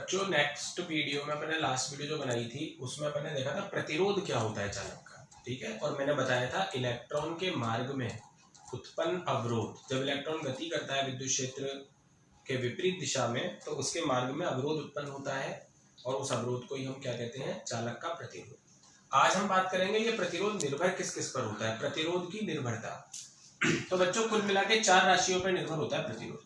बच्चों next video में अपने लास्ट वीडियो जो बनाई थी उसमें अपने देखा था प्रतिरोध क्या होता है चालक का, ठीक है। और मैंने बताया था इलेक्ट्रॉन के मार्ग में उत्पन्न अवरोध, जब इलेक्ट्रॉन गति करता है विद्युत क्षेत्र के विपरीत दिशा में तो उसके मार्ग में अवरोध उत्पन्न होता है और उस अवरोध को ही हम क्या कहते हैं, चालक का प्रतिरोध। आज हम बात करेंगे ये प्रतिरोध निर्भर किस किस पर होता है, प्रतिरोध की निर्भरता। तो बच्चों कुल मिला के 4 राशियों पर निर्भर होता है प्रतिरोध।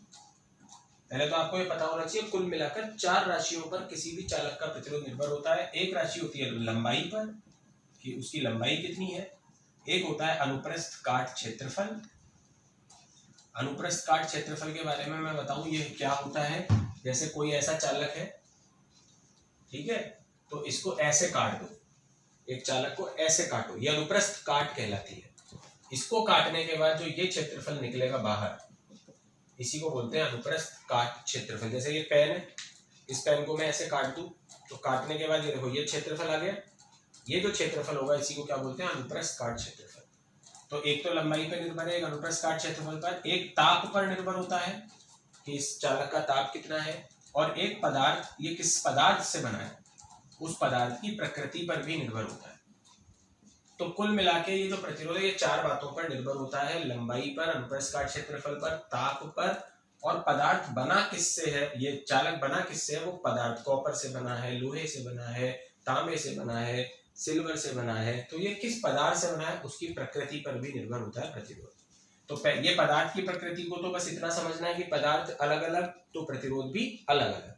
पहले तो आपको ये पता होना चाहिए कुल मिलाकर 4 राशियों पर किसी भी चालक का प्रतिरोध निर्भर होता है। एक राशि होती है लंबाई पर, कि उसकी लंबाई कितनी है। एक होता है अनुप्रस्थ काट क्षेत्रफल। अनुप्रस्थ काट क्षेत्रफल के बारे में मैं बताऊं ये क्या होता है। जैसे कोई ऐसा चालक है, ठीक है, तो इसको ऐसे काट दो, एक चालक को ऐसे काटो, ये अनुप्रस्थ काट कहलाती है। इसको काटने के बाद जो ये क्षेत्रफल निकलेगा बाहर, इसी को बोलते हैं अनुप्रस्थ काट क्षेत्रफल। जैसे ये पेन है, इस पेन को मैं ऐसे काट दूं तो काटने के बाद ये देखो ये क्षेत्रफल आ गया। ये जो क्षेत्रफल होगा इसी को क्या बोलते हैं, अनुप्रस्थ काट क्षेत्रफल। तो एक तो लंबाई पर निर्भर है, एक अनुप्रस्थ काट क्षेत्रफल पर। एक ताप पर निर्भर होता है कि इस चालक का ताप कितना है, और एक पदार्थ, ये किस पदार्थ से बना है, उस पदार्थ की प्रकृति पर भी निर्भर होता है। तो कुल मिला के ये जो प्रतिरोध है ये 4 बातों पर निर्भर होता है, लंबाई पर, अनुप्रस्थ काट क्षेत्रफल पर, ताप पर, और पदार्थ बना किससे है। ये चालक बना किससे है, वो पदार्थ कॉपर से बना है, लोहे से बना है, तांबे से बना है, सिल्वर से बना है। तो ये किस पदार्थ से बना है उसकी प्रकृति पर भी निर्भर होता है प्रतिरोध। तो ये पदार्थ की प्रकृति को तो बस इतना समझना है कि पदार्थ अलग अलग तो प्रतिरोध भी अलग अलग।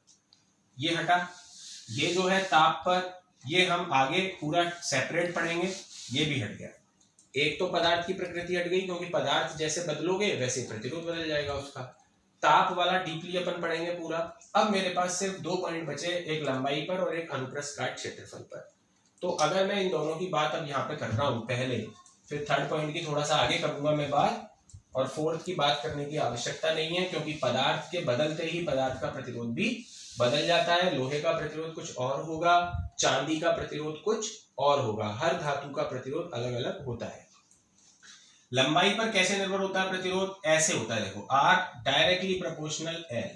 ये हटा, ये जो है ताप पर, ये हम आगे पूरा सेपरेट पढ़ेंगे, ये भी हट गया। एक तो पदार्थ की प्रकृति हट गई, क्योंकि पदार्थ जैसे बदलोगे वैसे प्रतिरोध बदल जाएगा उसका। ताप वाला डीपली अपन पढ़ेंगे पूरा। अब मेरे पास सिर्फ 2 पॉइंट बचे, एक लंबाई पर और एक अनुप्रस्थ काट क्षेत्रफल पर। तो अगर मैं इन दोनों की बात अब यहाँ पे कर रहा हूँ पहले, फिर थर्ड पॉइंट की थोड़ा सा आगे करूंगा मैं बात, और फोर्थ की बात करने की आवश्यकता नहीं है, क्योंकि पदार्थ के बदलते ही पदार्थ का प्रतिरोध भी बदल जाता है। लोहे का प्रतिरोध कुछ और होगा, चांदी का प्रतिरोध कुछ और होगा, हर धातु का प्रतिरोध अलग अलग होता है। लंबाई पर कैसे निर्भर होता है प्रतिरोध, ऐसे होता है, देखो R डायरेक्टली प्रोपोर्शनल L।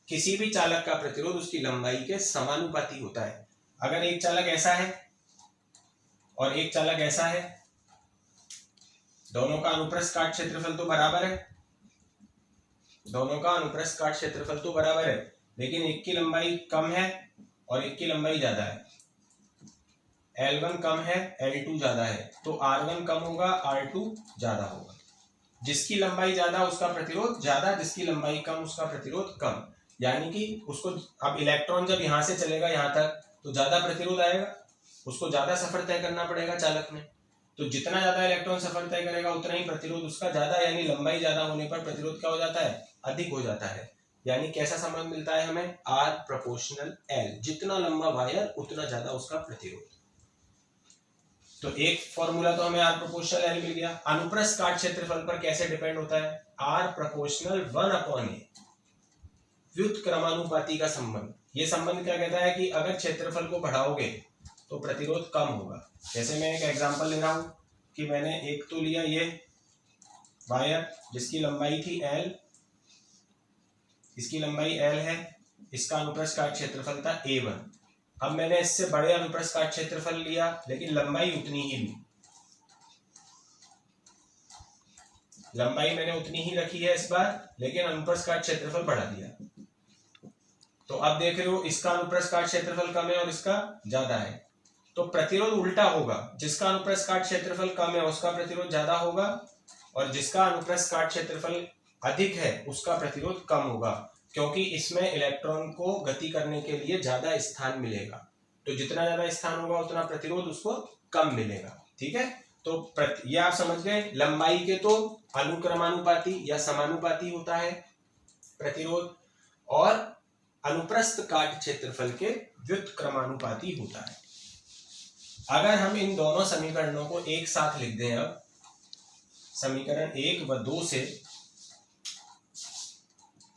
किसी भी चालक का प्रतिरोध उसकी लंबाई के समानुपाती होता है। अगर एक चालक ऐसा है और एक चालक ऐसा है, दोनों का अनुप्रस्थ काट क्षेत्रफल तो बराबर है, दोनों का अनुप्रस्थ काट क्षेत्रफल तो बराबर है, लेकिन एक की लंबाई कम है और एक की लंबाई ज्यादा है। L1 कम है, L2 ज्यादा है, तो R1 कम होगा, R2 ज्यादा होगा। जिसकी लंबाई ज्यादा उसका प्रतिरोध ज्यादा, जिसकी लंबाई कम उसका प्रतिरोध कम। यानी कि उसको अब इलेक्ट्रॉन जब यहां से चलेगा यहां तक तो ज्यादा प्रतिरोध आएगा, उसको ज्यादा सफर तय करना पड़ेगा चालक में। तो जितना ज्यादा इलेक्ट्रॉन सफर तय करेगा उतना ही प्रतिरोध उसका ज्यादा, यानी लंबाई ज्यादा होने पर प्रतिरोध क्या हो जाता है, अधिक हो जाता है। यानी कैसा संबंध मिलता है हमें, R प्रोपोर्शनल L। जितना लंबा वायर उतना ज्यादा उसका प्रतिरोध। तो एक फॉर्मूला तो हमें R प्रोपोर्शनल L मिल गया। अनुप्रस्थ काट क्षेत्रफल पर कैसे डिपेंड होता है, R प्रोपोर्शनल 1/A। व्युत्क्रमानुपाती का संबंध। ये संबंध क्या कहता है कि अगर क्षेत्रफल को बढ़ाओगे तो प्रतिरोध कम होगा। जैसे मैं एक एग्जांपल ले रहा हूं कि मैंने एक तो लिया ये वायर जिसकी लंबाई थी L, इसकी लंबाई L है, इसका अनुप्रस्थ काट क्षेत्रफल था A1। अब मैंने इससे बड़े अनुप्रस्थ काट क्षेत्रफल लिया लेकिन लंबाई उतनी ही ली, लंबाई मैंने उतनी ही रखी है इस बार, लेकिन अनुप्रस्थ काट क्षेत्रफल बढ़ा दिया। तो अब देख रहे हो इसका अनुप्रस्थ काट क्षेत्रफल कम है और इसका ज्यादा है, तो प्रतिरोध उल्टा होगा। जिसका अनुप्रस्थ काट क्षेत्रफल कम है उसका प्रतिरोध ज्यादा होगा, और जिसका अनुप्रस्थ काट क्षेत्रफल अधिक है उसका प्रतिरोध कम होगा, क्योंकि इसमें इलेक्ट्रॉन को गति करने के लिए ज्यादा स्थान मिलेगा। तो जितना ज्यादा स्थान होगा उतना प्रतिरोध उसको कम मिलेगा, ठीक है। तो ये आप समझ गए, लंबाई के तो अनुक्रमानुपाती या समानुपाती होता है प्रतिरोध, और अनुप्रस्थ काट क्षेत्रफल के व्युत्क्रमानुपाती होता है। अगर हम इन दोनों समीकरणों को एक साथ लिख दें, अब समीकरण 1 व 2 से,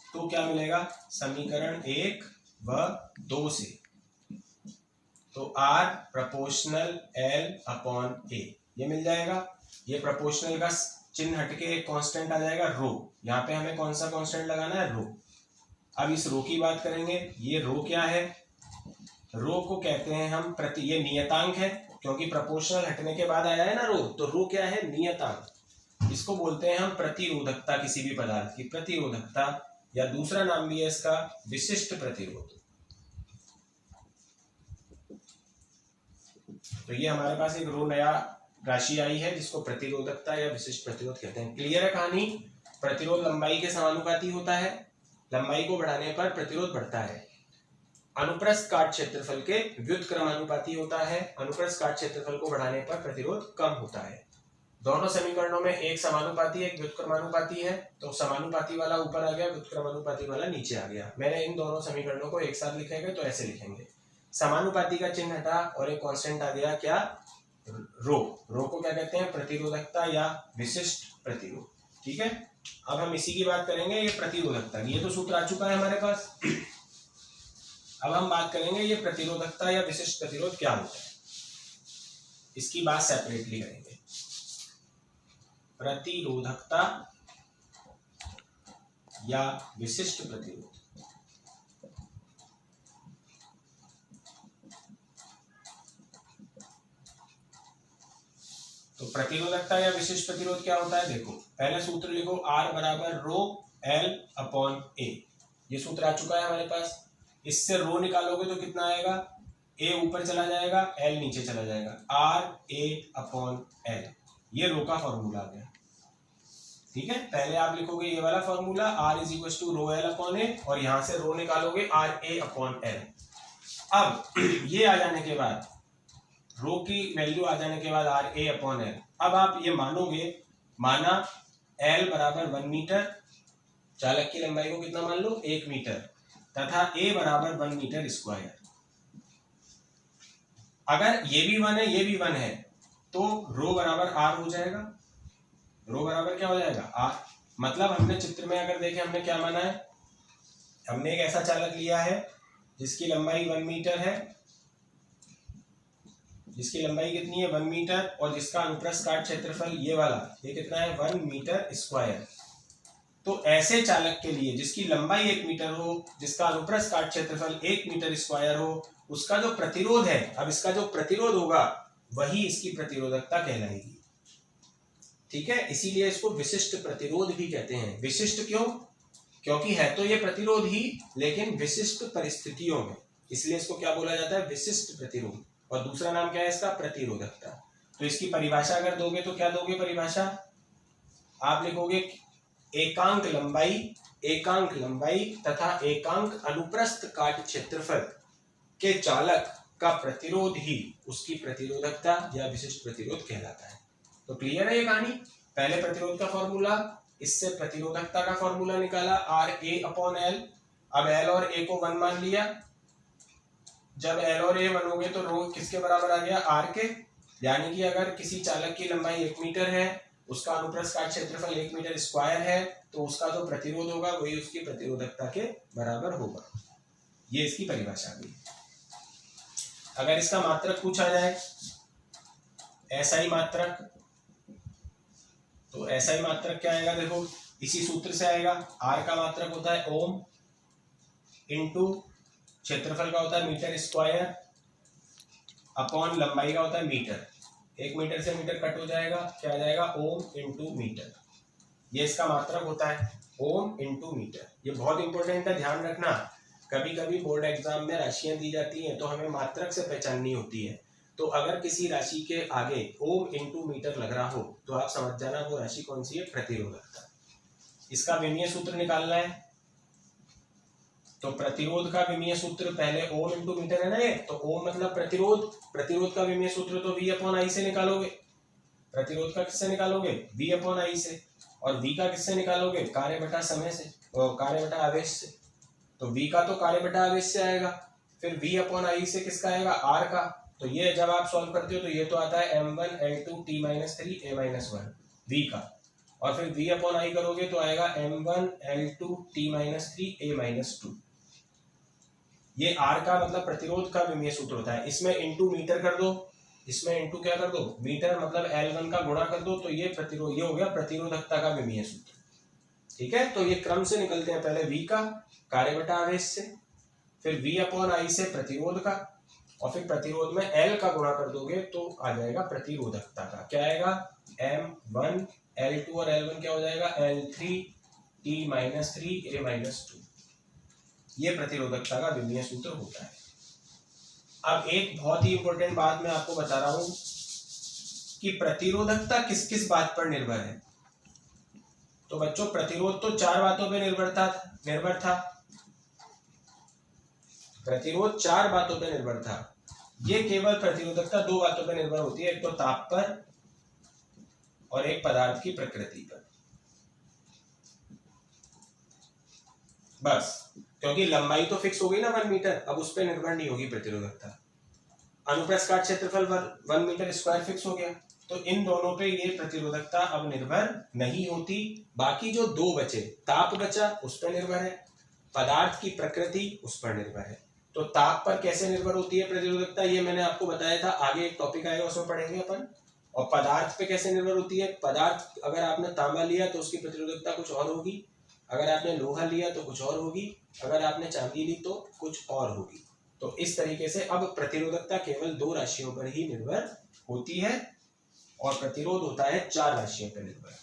तो क्या मिलेगा, समीकरण 1 व 2 से तो R प्रोपोर्शनल L/A ये मिल जाएगा। ये प्रोपोर्शनल का चिन्ह हटके एक कांस्टेंट आ जाएगा रो, यहाँ पे हमें कौन सा कांस्टेंट लगाना है, रो। अब इस रो की बात करेंगे। ये रो क्या है? रो को कहते हैं हम ये नियतांक है, क्योंकि प्रोपोर्शनल हटने के बाद आया है ना रो, तो रो क्या है? नियतांक। इसको बोलते हैं हम प्रतिरोधकता, किसी भी पदार्थ की प्रतिरोधकता, या दूसरा नाम भी है इसका विशिष्ट प्रतिरोध। तो ये हमारे पास एक रो नया राशि आई है जिसको प्रतिरोधकता या विशिष्ट प्रतिरोध कहते हैं। क्लियर है कहानी? प्रतिरोध लंबाई के समानुपाती होता है, लंबाई को बढ़ाने पर प्रतिरोध बढ़ता है। अनुप्रस्थ काट क्षेत्रफल के व्युत्क्रमानुपाती होता है, अनुप्रस्थ काट क्षेत्रफल को बढ़ाने पर प्रतिरोध कम होता है। दोनों समीकरणों में एक समानुपाती एक व्युत्क्रमानुपाती है, तो समानुपाती वाला ऊपर आ गया, व्युत्क्रमानुपाती वाला नीचे आ गया। मैंने इन दोनों समीकरणों को एक साथ लिखेंगे तो ऐसे लिखेंगे, समानुपाती का चिन्ह हटा और एक कांस्टेंट आ गया, क्या? रो। रो को क्या कहते हैं? प्रतिरोधकता या विशिष्ट प्रतिरोध। ठीक है, अब हम इसी की बात करेंगे, ये प्रतिरोधकता की। ये तो सूत्र आ चुका है हमारे पास। अब हम बात करेंगे ये प्रतिरोधकता या विशिष्ट प्रतिरोध क्या होता है, इसकी बात सेपरेटली करेंगे। प्रतिरोधकता या विशिष्ट प्रतिरोध। तो प्रतिरोधकता या विशिष्ट प्रतिरोध क्या होता है? देखो, पहले सूत्र लिखो, R बराबर रो L अपॉन A। ये सूत्र आ चुका है हमारे पास। इससे रो निकालोगे तो कितना आएगा? A ऊपर चला जाएगा, L नीचे चला जाएगा, RA अपॉन L। ये रो का फॉर्मूला आ गया। ठीक है, पहले आप लिखोगे ये वाला formula, R is equal to rho L upon A, और यहां से रो निकालोगे RA अपॉन L। अब ये आ जाने के बाद, रो की वैल्यू आ जाने के बाद RA अपॉन L, अब आप ये मानोगे, माना L बराबर 1 मीटर, चालक की लंबाई को कितना मान लो? 1 मीटर, तथा A बराबर 1 मीटर स्क्वायर। अगर ये भी 1 है, ये भी 1 है, तो रो बराबर R हो जाएगा। रो बराबर क्या हो जाएगा? R। मतलब हमने चित्र में अगर देखें, हमने क्या माना है? हमने एक ऐसा चालक लिया है जिसकी लंबाई 1 मीटर है, जिसकी लंबाई कितनी है? 1 मीटर, और जिसका अनुप्रस्थ काट क्षेत्रफल ये वाला, ये कितना है? 1 मीटर स्क्वायर। तो ऐसे चालक के लिए जिसकी लंबाई 1 मीटर हो, जिसका अनुप्रस्थ काट क्षेत्रफल 1 मीटर स्क्वायर हो, उसका जो प्रतिरोध है, अब इसका जो प्रतिरोध होगा वही इसकी प्रतिरोधकता कहलाएगी। ठीक है, इसीलिए इसको विशिष्ट प्रतिरोध भी कहते हैं। विशिष्ट क्यों? क्योंकि है तो ये प्रतिरोध ही, लेकिन विशिष्ट परिस्थितियों में, इसलिए इसको क्या बोला जाता है? विशिष्ट प्रतिरोध। और दूसरा नाम क्या है इसका? प्रतिरोधकता। तो इसकी परिभाषा अगर दोगे तो क्या दोगे परिभाषा? आप लिखोगे एकांक लंबाई तथा एकांक अनुप्रस्थ काट क्षेत्रफल के चालक का प्रतिरोध ही उसकी प्रतिरोधकता या विशिष्ट प्रतिरोध कहलाता है। तो क्लियर है ये कहानी? पहले प्रतिरोध का फॉर्मूला, इससे प्रतिरोधकता का फॉर्मूला निकाला, RA अपॉन L। अब L और A को 1 मान लिया। जब L और A 1 हो गए तो रो किसके बराबर आ गया? R के। यानी कि अगर किसी चालक की लंबाई 1 मीटर है, उसका अनुप्रस्थ काट क्षेत्रफल 1 मीटर स्क्वायर है, तो उसका जो प्रतिरोध होगा वही उसकी प्रतिरोधकता के बराबर होगा। ये इसकी परिभाषा हुई। अगर इसका मात्रक पूछा जाए, SI मात्रक, तो SI मात्रक क्या आएगा? देखो, इसी सूत्र से आएगा। R का मात्रक होता है ओम, इंटू क्षेत्रफल का होता है मीटर स्क्वायर, अपॉन लंबाई का होता है मीटर। 1 मीटर से मीटर कट हो जाएगा, क्या आ जाएगा? Ohm into metre. ये इसका मात्रक होता है, ओम इंटू मीटर। ये बहुत इंपॉर्टेंट है, ध्यान रखना। कभी कभी बोर्ड एग्जाम में राशियां दी जाती हैं तो हमें मात्रक से पहचाननी होती है। तो अगर किसी राशि के आगे ओम इंटू मीटर लग रहा हो तो आप समझ जाना वो राशि कौन सी है? प्रतिरोधकता। इसका विमीय सूत्र निकालना है, तो प्रतिरोध का विमीय सूत्र पहले ओम इंटू मीटर है ना ये, तो ओम मतलब प्रतिरोध, प्रतिरोध का विमीय सूत्र तो V अपॉन I से निकालोगे। प्रतिरोध का किससे निकालोगे? V अपॉन I से। और V का किससे निकालोगे? कार्य बटा समय से, और कार्य बटा आवेश से। तो V का तो कार्य बटा आवेश से आएगा, फिर V अपॉन I से किसका आएगा? R का। तो ये जब आप सॉल्व करते हो तो ये तो आता है m1 L2 T-3 A-1 V का, और फिर V अपॉन I करोगे तो आएगा m1 L2 T-3 A-2। ये R का मतलब प्रतिरोध का विमीय सूत्र होता है। इसमें इंटू मीटर कर दो, इसमें इंटू क्या कर दो? मीटर, मतलब L1 का गुणा कर दो, तो ये प्रतिरोध, ये हो गया प्रतिरोधकता का विमीय सूत्र। ठीक है, तो ये क्रम से निकलते हैं, पहले V का कार्य बटा आवेश से, फिर V अपॉन I से प्रतिरोध का, और फिर प्रतिरोध में L का गुणा कर दोगे तो आ जाएगा प्रतिरोधकता का, क्या आएगा M1 L2 और L1 क्या हो जाएगा L3 T-3 A-2। ये प्रतिरोधकता का विमीय सूत्र होता है। अब एक बहुत ही इंपॉर्टेंट बात मैं आपको बता रहा हूं कि प्रतिरोधकता किस किस बात पर निर्भर है। तो बच्चों प्रतिरोध तो 4 बातों पर निर्भर था। प्रतिरोध 4 बातों पर निर्भर था। ये केवल प्रतिरोधकता 2 बातों पर निर्भर होती है, एक तो ताप पर और एक पदार्थ की प्रकृति पर, बस। क्योंकि लंबाई तो फिक्स हो गई ना 1 मीटर, अब उस पर निर्भर नहीं होगी प्रतिरोधकता। अनुप्रस्थ काट क्षेत्रफल 1 मीटर स्क्वायर फिक्स हो गया, तो इन दोनों पे ये प्रतिरोधकता अब निर्भर नहीं होती। बाकी जो 2 बचे, ताप बचा उस पर निर्भर है, पदार्थ की प्रकृति उस पर निर्भर है। तो ताप पर कैसे निर्भर होती है प्रतिरोधकता, ये मैंने आपको बताया था, आगे एक टॉपिक आएगा उसमें पढ़ेंगे अपन। और पदार्थ पे कैसे निर्भर होती है, पदार्थ अगर आपने तांबा लिया तो उसकी प्रतिरोधकता कुछ और होगी, अगर आपने लोहा लिया तो कुछ और होगी, अगर आपने चांदी ली तो कुछ और होगी। तो इस तरीके से अब प्रतिरोधकता केवल 2 राशियों पर ही निर्भर होती है और प्रतिरोध होता है 4 राशियों पर निर्भर।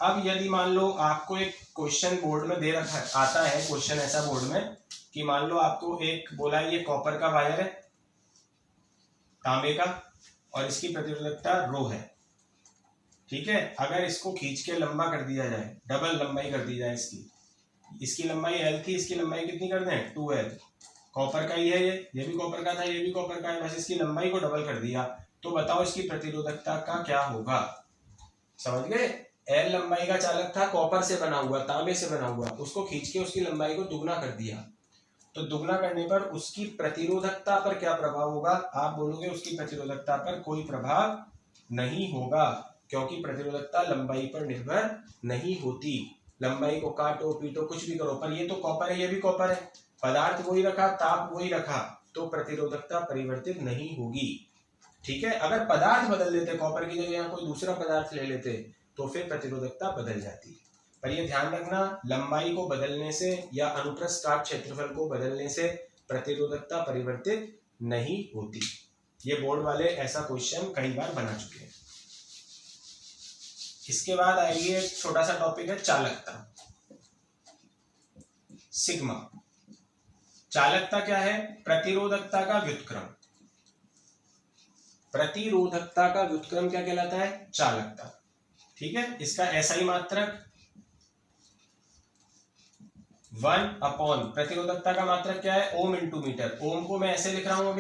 अब यदि मान लो आपको एक क्वेश्चन बोर्ड में दे रखा आता है, क्वेश्चन ऐसा बोर्ड में कि मान लो आपको एक बोला ये कॉपर का वायर है, तांबे का, और इसकी प्रतिरोधकता रो है, ठीक है। अगर इसको खींच के लंबा कर दिया जाए, डबल लंबाई कर दी जाए, इसकी लंबाई L थी, इसकी लंबाई कितनी कर दें 2L, कॉपर का ही है, ये भी कॉपर का था, ये भी कॉपर का है, बस इसकी लंबाई को डबल कर दिया, तो बताओ इसकी प्रतिरोधकता का क्या होगा। समझ गए, L लंबाई का चालक था, कॉपर से बना हुआ, तांबे से बना हुआ, उसको खींच के उसकी लंबाई को दुगना कर दिया, तो दुगना करने पर उसकी प्रतिरोधकता पर क्या प्रभाव होगा। आप बोलोगे उसकी प्रतिरोधकता पर कोई प्रभाव नहीं होगा, क्योंकि प्रतिरोधकता लंबाई पर निर्भर नहीं होती। लंबाई को काटो पीटो कुछ भी करो, पर ये तो कॉपर है, ये भी कॉपर है, पदार्थ वही रखा, ताप वही रखा, तो प्रतिरोधकता परिवर्तित नहीं होगी, ठीक है। अगर पदार्थ बदल देते, कॉपर की जगह कोई दूसरा पदार्थ ले लेते, तो फिर प्रतिरोधकता बदल जाती। पर ये ध्यान रखना, लंबाई को बदलने से या अनुप्रस्थ काट क्षेत्रफल को बदलने से प्रतिरोधकता परिवर्तित नहीं होती। ये बोर्ड वाले ऐसा क्वेश्चन कई बार बना चुके हैं। इसके बाद आएगी एक छोटा सा टॉपिक है चालकता, सिग्मा। चालकता क्या है, प्रतिरोधकता का व्युत्क्रम। प्रतिरोधकता का व्युत्क्रम क्या कहलाता है, चालकता, ठीक है। इसका SI मात्रक 1 अपॉन प्रतिरोधकता का मात्रक क्या है, ओम इंटू मीटर। ओम को मैं ऐसे लिख रहा हूं,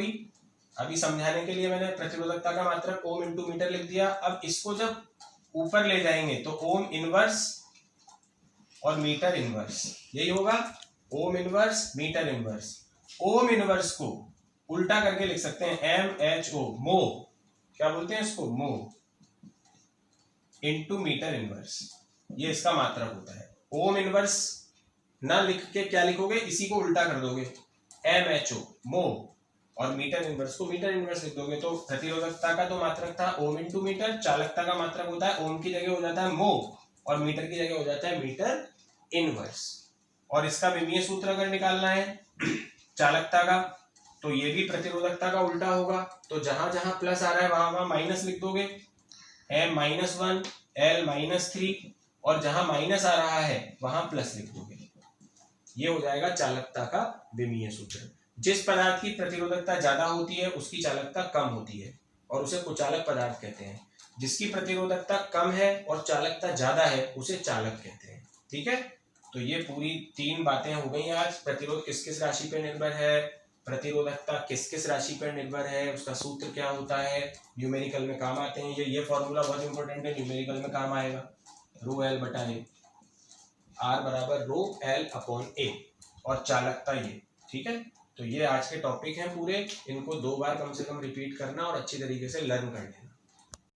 अभी समझाने के लिए मैंने प्रतिरोधकता का मात्रक ओम इंटू मीटर लिख दिया। अब इसको जब ऊपर ले जाएंगे तो ओम इनवर्स और मीटर इनवर्स, यही होगा, ohm inverse metre inverse. Ohm inverse को उल्टा करके लिख सकते हैं MHO, मो, क्या बोलते हैं इसको, मो, इंटू मीटर इनवर्स, ये इसका मात्रक होता है। ओम इनवर्स ना लिख के क्या लिखोगे, इसी को उल्टा कर दोगे, MHO, मो, और मीटर इनवर्स को मीटर इनवर्स लिख दोगे। तो प्रतिरोधकता का तो मात्रक था ओम इंटू मीटर, चालकता का मात्रक होता है ओम की जगह हो जाता है मो, और मीटर की जगह हो जाता है मीटर इनवर्स। और इसका विमीय सूत्र अगर निकालना है चालकता का, तो ये भी प्रतिरोधकता का उल्टा होगा। तो जहां जहां प्लस आ रहा है वहां वहां माइनस लिख दोगे, M-1 L-3, और जहां माइनस आ रहा है वहां प्लस लिख दोगे। ये हो जाएगा चालकता का विमीय सूत्र। जिस पदार्थ की प्रतिरोधकता ज्यादा होती है उसकी चालकता कम होती है, और उसे कुचालक पदार्थ कहते हैं। जिसकी प्रतिरोधकता कम है और चालकता ज्यादा है उसे चालक कहते हैं, ठीक है। तो ये पूरी 3 बातें हो गई आज। प्रतिरोध किस किस राशि पर निर्भर है, प्रतिरोधकता किस किस राशि पर निर्भर है, उसका सूत्र क्या होता है, न्यूमेरिकल में काम आते हैं। ये फॉर्मूला बहुत इंपॉर्टेंट है, न्यूमेरिकल में काम आएगा, रो एल बटा ए, आर बराबर रो एल अपॉन ए, और चालकता ये, ठीक है। तो ये आज के टॉपिक हैं पूरे, इनको 2 बार कम से कम रिपीट करना और अच्छी तरीके से लर्न करना।